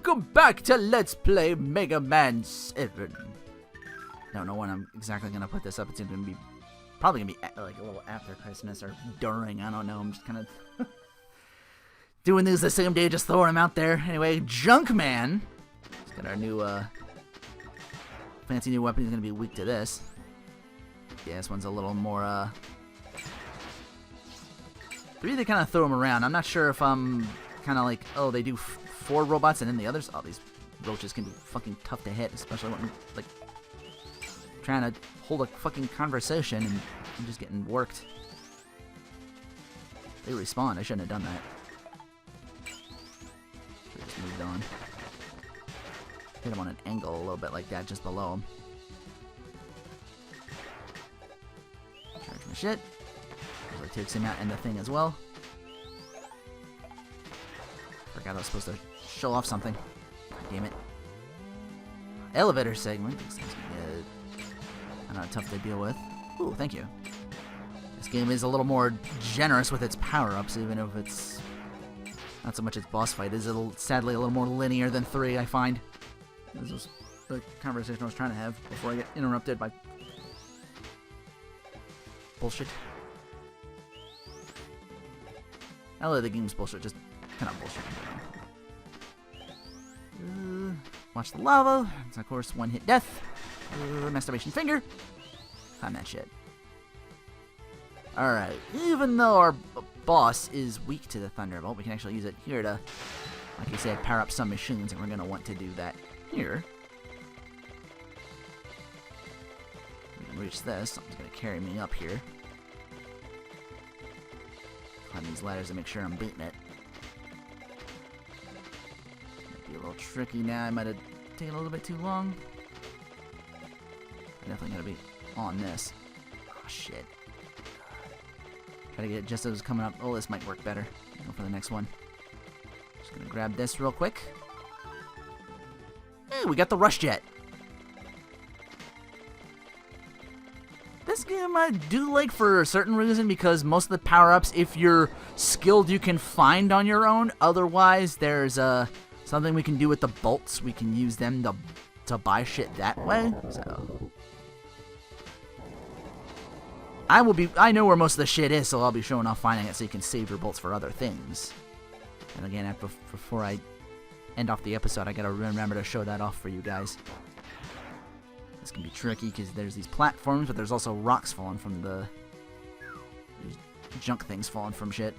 welcome back to Let's Play Mega Man 7. I don't know when I'm exactly going to put this up. It's going to be probably going to be like a little after Christmas or during. I don't know. I'm just kind of doing these the same day, just throwing them out there. Anyway, Junkman. He's got our new fancy new weapon. He's going to be weak to this. Yeah, this one's a little more they kind of throw them around. I'm not sure if I'm kind of like, oh, they do 4 robots and then the others. Oh, these roaches can be fucking tough to hit, especially when I'm like trying to hold a fucking conversation and I'm just getting worked. They respawn. I shouldn't have done that. Should've just moved on. Hit him on an angle a little bit like that, just below him. Charge my shit. Really takes him out and the thing as well. Forgot I was supposed to show off something. Damn it. Elevator segment. This thing's gonna get tough to deal with. Ooh, thank you. This game is a little more generous with its power-ups, even if it's not so much its boss fight. It's sadly a little more linear than 3, I find. This was the conversation I was trying to have before I get interrupted by bullshit. I love the game's bullshit, just kind of bullshit. Watch the lava. It's of course one-hit death. Masturbation finger. Find that shit. Alright, even though our boss is weak to the Thunderbolt, we can actually use it here to, like I said, power up some machines, and we're going to want to do that here. We can reach this. Something's going to carry me up here. Climb these ladders to make sure I'm beating it. Might be a little tricky now. I might have taken a little bit too long. I'm definitely going to be on this. Oh, shit. Try to get it just as it's coming up. Oh, this might work better. Go for the next one. Just going to grab this real quick. Hey, we got the Rush Jet. This game I do like for a certain reason, because most of the power-ups, if you're skilled, you can find on your own. Otherwise, there's something we can do with the bolts. We can use them to buy shit that way. So I know where most of the shit is, so I'll be showing off finding it so you can save your bolts for other things. And again, before I end off the episode, I gotta remember to show that off for you guys. This can be tricky because there's these platforms, but there's also rocks falling from there's junk things falling from shit.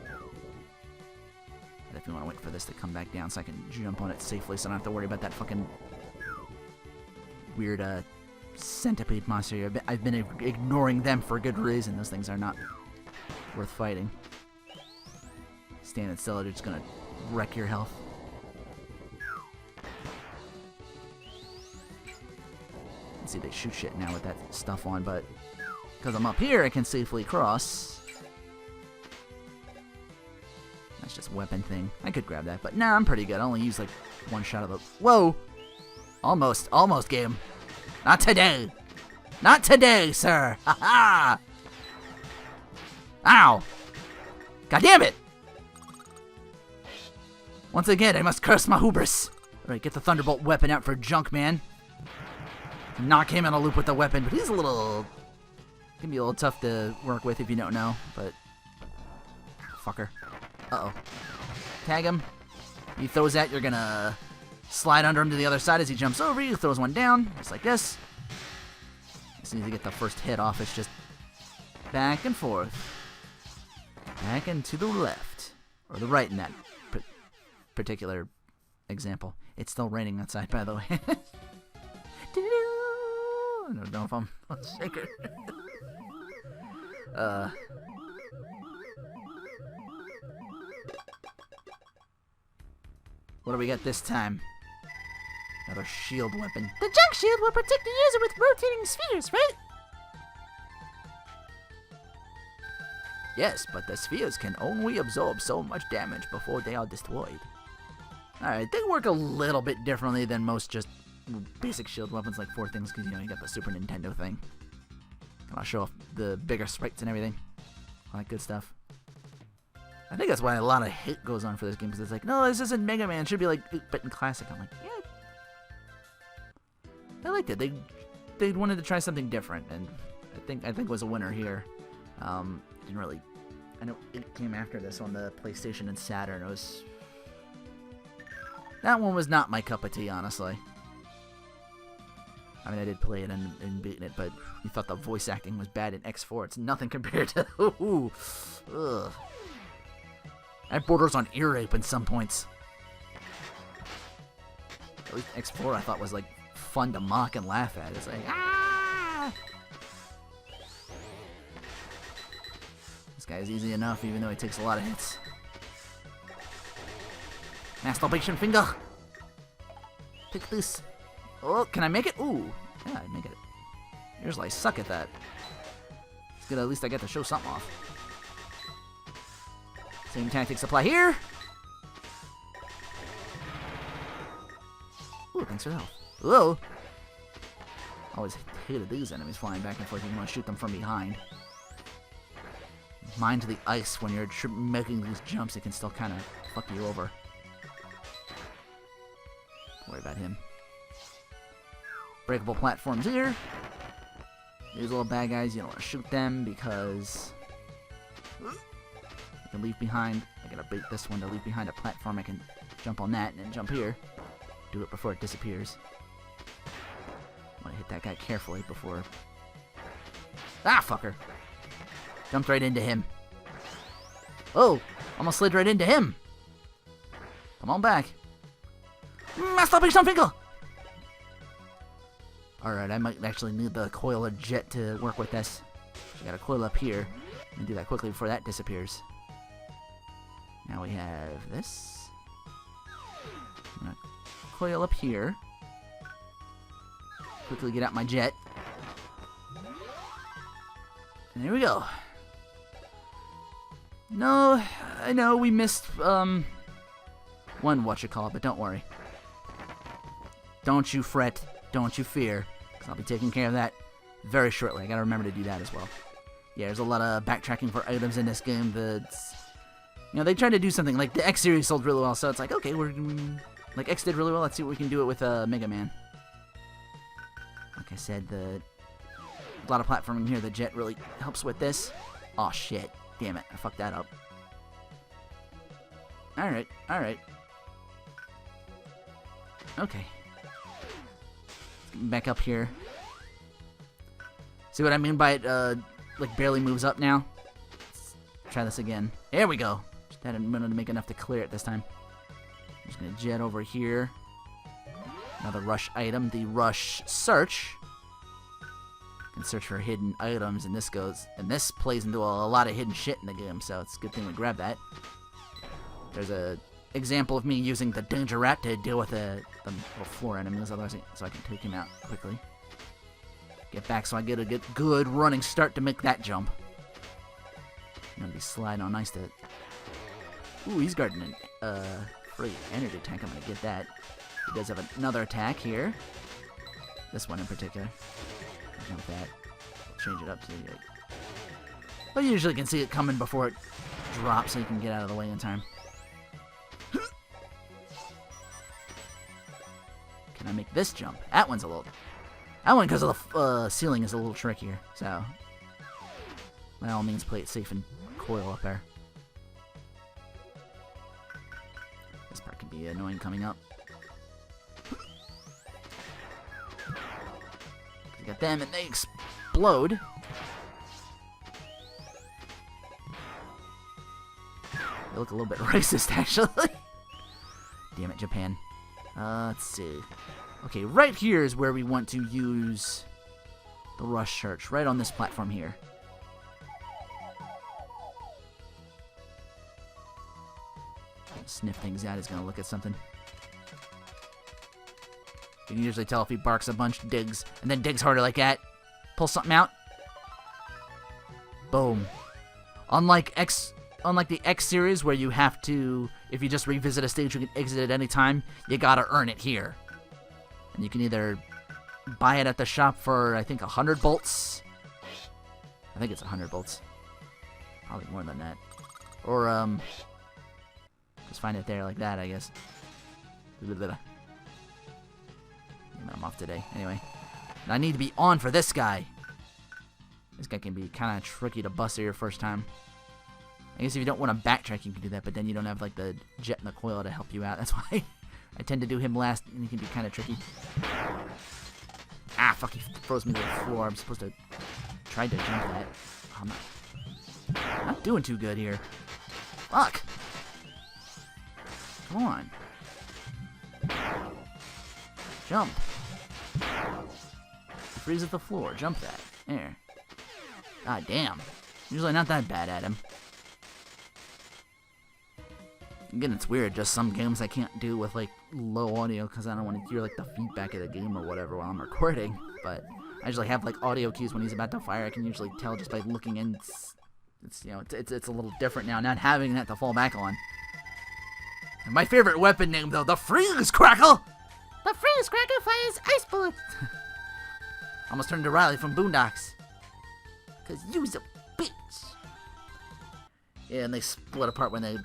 I definitely want to wait for this to come back down so I can jump on it safely, so I don't have to worry about that fucking weird centipede monster. I've been ignoring them for good reason. Those things are not worth fighting. Standing still, they're just gonna wreck your health. See, they shoot shit now with that stuff on, but because I'm up here, I can safely cross. That's just a weapon thing. I could grab that, but nah, I'm pretty good. I only use like one shot of the... Whoa! Almost game. Not today! Not today, sir! Ha-ha! Ow! God damn it! Once again, I must curse my hubris. Alright, get the Thunderbolt weapon out for Junkman. Knock him in a loop with the weapon, but he's can be a little tough to work with if you don't know, but fucker. Uh-oh. Tag him. He throws that, you're gonna slide under him to the other side as he jumps over you, throws one down, just like this. As soon as you get the first hit off, it's just back and forth. Back and to the left. Or the right in that particular example. It's still raining outside, by the way. I don't know if I'm a shaker. What do we got this time? Another shield weapon. The junk shield will protect the user with rotating spheres, right? Yes, but the spheres can only absorb so much damage before they are destroyed. Alright, they work a little bit differently than most just basic shield weapons, like 4 things, because, you know, you got the Super Nintendo thing. And I'll show off the bigger sprites and everything. All that good stuff. I think that's why a lot of hate goes on for this game, because it's like, no, this isn't Mega Man. It should be like 8-bit Classic. I'm like, yeah. I liked it. They wanted to try something different, and I think it was a winner here. Didn't really. I know it came after this on the PlayStation and Saturn. That one was not my cup of tea, honestly. I mean, I did play it and beaten it, but you thought the voice acting was bad in X4. It's nothing compared to. Ooh, ugh. That borders on ear rape in some points. At least X4 I thought was like fun to mock and laugh at. It's like, ah! This guy's easy enough, even though he takes a lot of hits. Masturbation finger! Take this. Oh, can I make it? Ooh. Yeah, I make it. Usually I suck at that. It's good, at least I get to show something off. Same tactics apply here. Ooh, thanks for the help. Whoa! Always hated these enemies flying back and forth. You want to shoot them from behind. Mind to the ice, when you're making these jumps, it can still kind of fuck you over. Don't worry about him. Breakable platforms here. These little bad guys, you don't want to shoot them because you can leave behind. I gotta bait this one to leave behind a platform. I can jump on that and then jump here. Do it before it disappears. I want to hit that guy carefully before. Ah, fucker! Jumped right into him. Oh! Almost slid right into him! Come on back. Masturbation finger! Alright, I might actually need the coil of jet to work with this. I got a coil up here. Let me do that quickly before that disappears. Now we have this. I'm gonna coil up here. Quickly get out my jet. And there we go. No, I know we missed, one whatchamacallit, but don't worry. Don't you fret, don't you fear, because I'll be taking care of that very shortly. I gotta remember to do that as well. Yeah, there's a lot of backtracking for items in this game that's, you know, they tried to do something, like the X series sold really well, so it's like, okay, like X did really well, let's see what we can do it with Mega Man. Like I said, a lot of platforming here, the jet really helps with this. Aw, shit. Damn it, I fucked that up. Alright, alright. Okay. Let's get back up here. See what I mean by it, like, barely moves up now? Let's try this again. There we go! Just had a minute to make enough to clear it this time. I'm just gonna jet over here. Another rush item, the rush search. Can search for hidden items, and this plays into a lot of hidden shit in the game, so it's a good thing we grab that. There's a example of me using the danger rat to deal with the floor enemies, otherwise, so I can take him out quickly. Get back so I get a good running start to make that jump. I'm gonna be sliding on nice to. Ooh, he's guarding an free energy tank. I'm gonna get that. He does have another attack here. This one in particular. Jump that. Change it up to the. But you usually can see it coming before it drops, so you can get out of the way in time. Can I make this jump? That one's a little. That one, because of the ceiling, is a little trickier. So, by all means, play it safe and coil up there. This part can be annoying coming up. You got them, and they explode. They look a little bit racist, actually. Damn it, Japan. Let's see. Okay, right here is where we want to use the rush search. Right on this platform here. Sniff things out. He's gonna look at something. You can usually tell if he barks a bunch, digs, and then digs harder like that. Pull something out. Boom. Unlike the X series, where you have to, if you just revisit a stage, you can exit at any time, you gotta earn it here. And you can either buy it at the shop for, I think, 100 bolts. I think it's 100 bolts. Probably more than that. Or, just find it there like that, I guess. I'm off today. Anyway. And I need to be on for this guy. This guy can be kind of tricky to bust your first time. I guess if you don't want to backtrack, you can do that, but then you don't have, like, the jet and the coil to help you out. That's why I tend to do him last, and he can be kind of tricky. Ah, fuck, he froze me to the floor. I'm supposed to try to jump that. Oh, I'm not doing too good here. Fuck. Come on. Jump. He freezes the floor. Jump that. There. God damn. Usually not that bad at him. Again, it's weird. Just some games I can't do with, like, low audio because I don't want to hear, like, the feedback of the game or whatever while I'm recording. But I usually have, like, audio cues when he's about to fire. I can usually tell just by looking in. It's you know, it's a little different now, not having that to fall back on. And my favorite weapon name, though, the Freeze Crackle! The freeze cracker fires ice bullets. Almost turned to Riley from Boondocks. Cause you's a bitch. Yeah, and they split apart when they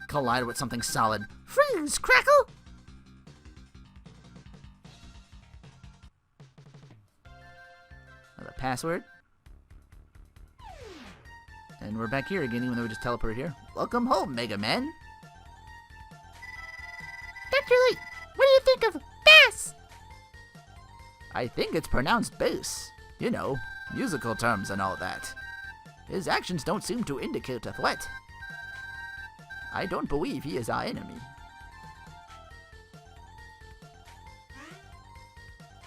collide with something solid. Freeze crackle. Another password. And we're back here again, even though we just teleported here. Welcome home, Mega Man. Dr. Light, what do you think of bass? I think it's pronounced bass. You know, musical terms and all that. His actions don't seem to indicate a threat. I don't believe he is our enemy.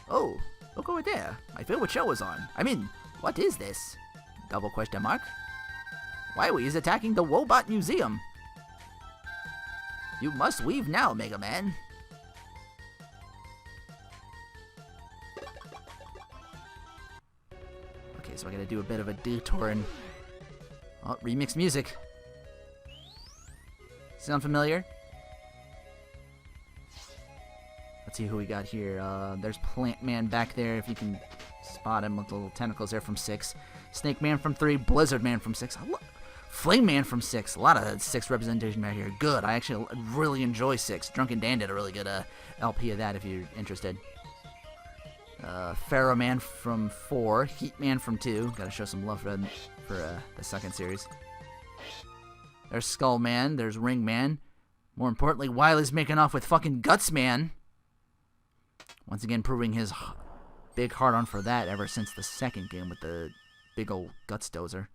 Oh, look over there. My favorite show is on. I mean, what is this? Double question mark. Wily is attacking the Robot Museum. You must leave now, Mega Man. Okay, so I gotta do a bit of a detour and... Oh, remix music. Sound familiar? Let's see who we got here. There's Plant Man back there, if you can spot him with the little tentacles there from 6. Snake Man from 3. Blizzard Man from 6. Flame Man from 6. A lot of 6 representation back here. Good. I actually really enjoy 6. Drunken Dan did a really good LP of that if you're interested. Pharaoh Man from 4. Heat Man from 2. Gotta show some love for the second series. There's Skull Man. There's Ring Man. More importantly, Wily's making off with fucking Gutsman. Once again, proving his big hard-on for that ever since the second game with the big old Guts Dozer.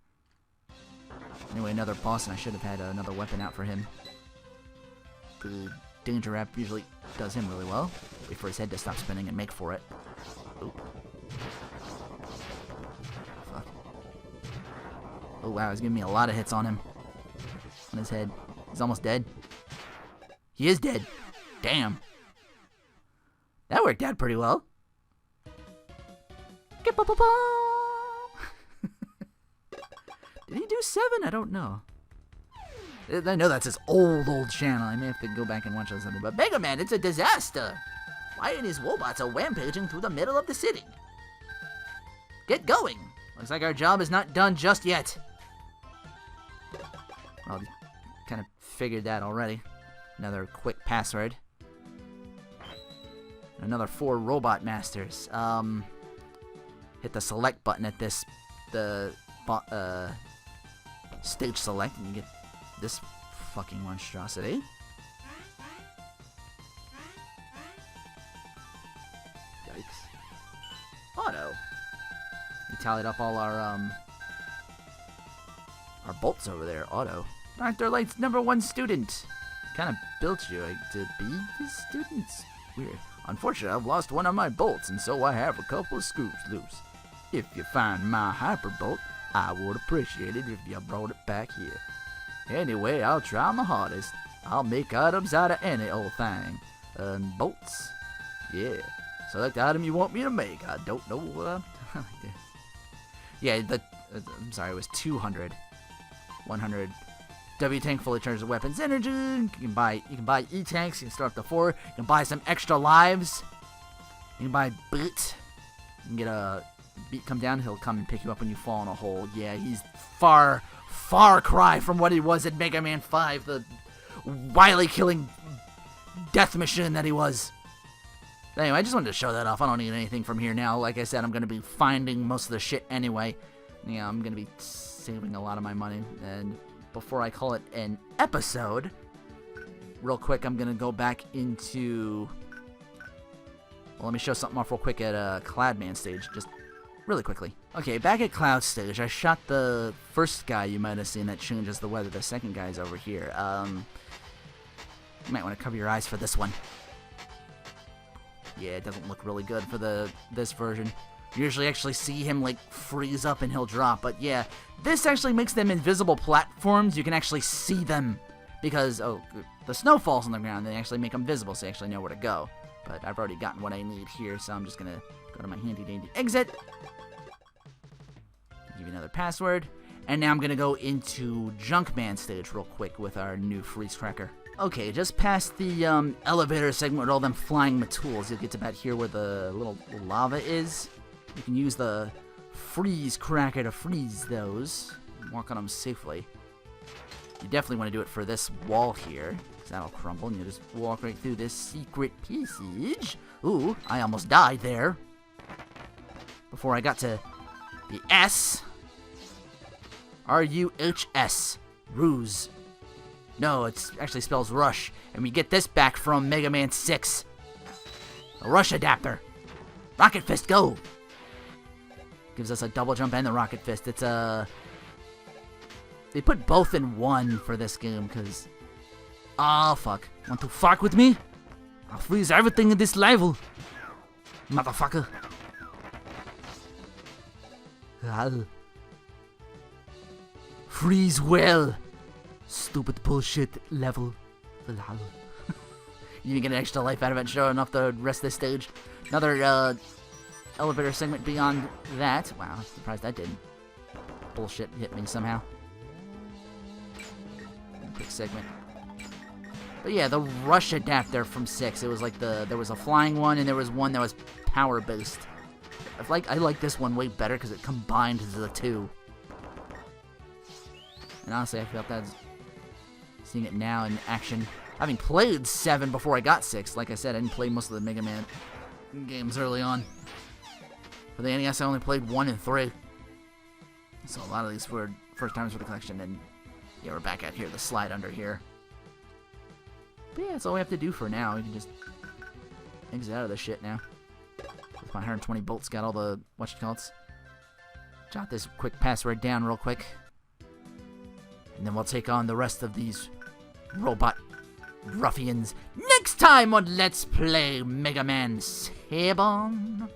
Anyway, another boss, and I should have had another weapon out for him. The Danger Wrap usually does him really well. Wait for his head to stop spinning and make for it. Ooh. Fuck. Oh wow, he's giving me a lot of hits on him. On his head. He's almost dead. He is dead. Damn. That worked out pretty well. Did he do 7? I don't know. I know that's his old channel. I may have to go back and watch or something. But Mega Man, it's a disaster. Why and his robots are rampaging through the middle of the city. Get going. Looks like our job is not done just yet. Well, kind of figured that already. Another quick password. Another 4 robot masters. Hit the select button at this, stage select, and you get this fucking monstrosity. Yikes. Auto. We tallied up all our bolts over there. Auto. Dr. Light's #1 student. Kind of built you to be his students. Weird. Unfortunately, I've lost one of my bolts, and so I have a couple of screws loose. If you find my hyper bolt, I would appreciate it if you brought it back here. Anyway, I'll try my hardest. I'll make items out of any old thing. And bolts? Yeah. Select the item you want me to make. I don't know what I'm... Yeah, I'm sorry, it was 200. 100. W-Tank fully charges weapons energy. You can buy E-Tanks. You can start up to 4. You can buy some extra lives. You can buy boots. You can get a come down, he'll come and pick you up when you fall in a hole. Yeah, he's far cry from what he was in Mega Man 5, the Wily killing death machine that he was. Anyway, I just wanted to show that off. I don't need anything from here now. Like I said, I'm going to be finding most of the shit anyway. Yeah, I'm going to be saving a lot of my money. And before I call it an episode, real quick, I'm going to go back into... Well, let me show something off real quick at Cloudman stage, just really quickly. Okay, back at Cloud stage, I shot the first guy you might have seen that changes the weather. The second guy's over here. You might want to cover your eyes for this one. Yeah, it doesn't look really good for this version. You usually actually see him like freeze up and he'll drop, but yeah, this actually makes them invisible platforms. You can actually see them because the snow falls on the ground. They actually make them visible, so you actually know where to go. But I've already gotten what I need here, so I'm just gonna go to my handy dandy exit. Give you another password, and now I'm gonna go into Junkman stage real quick with our new freeze cracker. Okay, just past the elevator segment with all them flying matools, you'll get to about here where the little lava is. You can use the freeze cracker to freeze those. Walk on them safely. You definitely want to do it for this wall here, because that'll crumble, and you just walk right through this secret passage. Ooh, I almost died there. Before I got to the S. R-U-H-S. Ruse. No, it actually spells rush. And we get this back from Mega Man 6. A rush adapter. Rocket Fist, go! Gives us a double jump and the Rocket Fist. It's a... They put both in one for this game, because... Oh, fuck. Want to fuck with me? I'll freeze everything in this level. Motherfucker. I'll... Freeze well. Stupid bullshit level. You can get an extra life out of it, showing off the rest of this stage. Another elevator segment beyond that. Wow, I'm surprised that didn't bullshit hit me somehow. Quick segment. But yeah, the rush adapter from 6. It was like there was a flying one and there was one that was power based. I like this one way better because it combined the two. And honestly, I felt that seeing it now in action. Having played 7 before I got 6, like I said, I didn't play most of the Mega Man games early on. For the NES, I only played 1 and 3. So a lot of these were first times for the collection, and yeah, we're back out here, the slide under here. But yeah, that's all we have to do for now. We can just exit out of this shit now. With my 120 bolts, got all the whatchamacallits. Jot this quick password down real quick. And then we'll take on the rest of these robot ruffians next time on Let's Play Mega Man 7.